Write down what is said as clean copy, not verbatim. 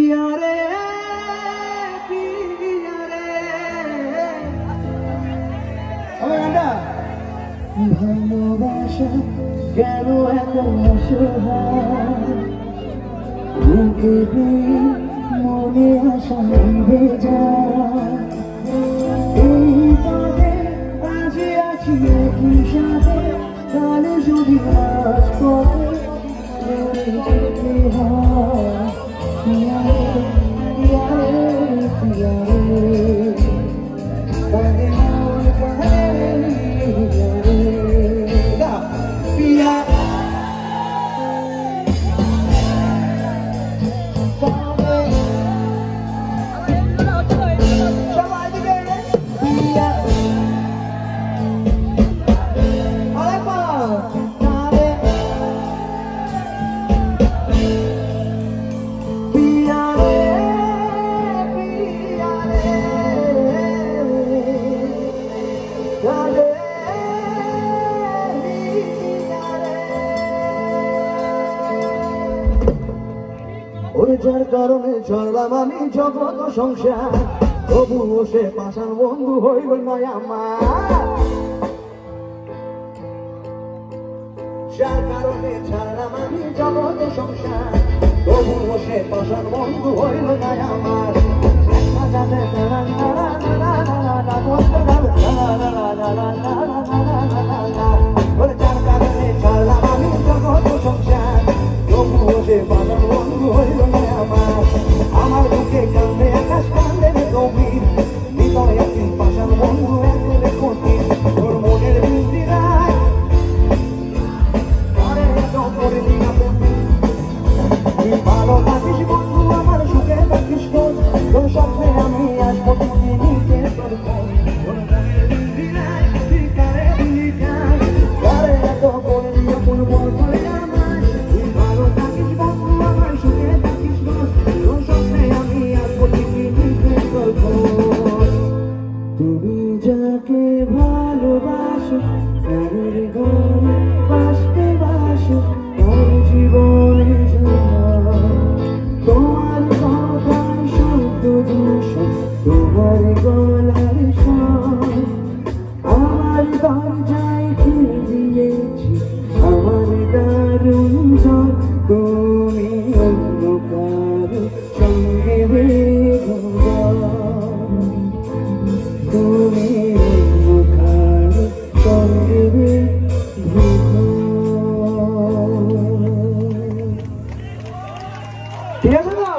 পিয়ারে পিয়ারে ভালোবাসা কেন এত অসহায় বুকে মনে আসা ভেজা এই পথে আজে আছি একই সাথে কালে যদি আজ পথে যেতে হয় পিয়ারে পিয়ারে পিয়ারে যার কারণে চললাম আমি জগৎ সংসার তবুও সে পাশার বন্ধু হইল না আমার যার কারণে ছাড়লাম আমি জগৎ সংসার তবুও সে পাশার বন্ধু হইল না আমার যার কারণে ছাড়লাম আমি জগৎ সংসার তবুও সে পাশার বন্ধু হইল না আমার বুকে কান্দে আকাশ কান্দে গভীর হৃদয় একদিন পাশার বন্ধু একদিনে কঠিন তোর মনের বিন্দিরায় আরে এত করে দিনা তুই ভালো থাকিস বন্ধু আমার সুখে থাকিস তোর স্বপ্নে আমি আসবো তুমি নিচে তোর তোর মনের বিন্দিরায় তুই কারে দিলি যাই আরে এত করে দিয়ে কোন বল করে আমার তুই ভালো থাকিস বন্ধু আমার সুখে থাকিস তুমি যাকে ভালোবাসো তাদের ঘরে বাসতে বাসো তার জীবনে তোমার কথার শব্দ দূষণ তোমার গলার স্বর আমার দরজায় খুলে দিয়েছি আমার দারুণ ঝড় তুমি অন্য কারো সঙ্গে তুমি মুখার সঙ্গে ঠিক আছে না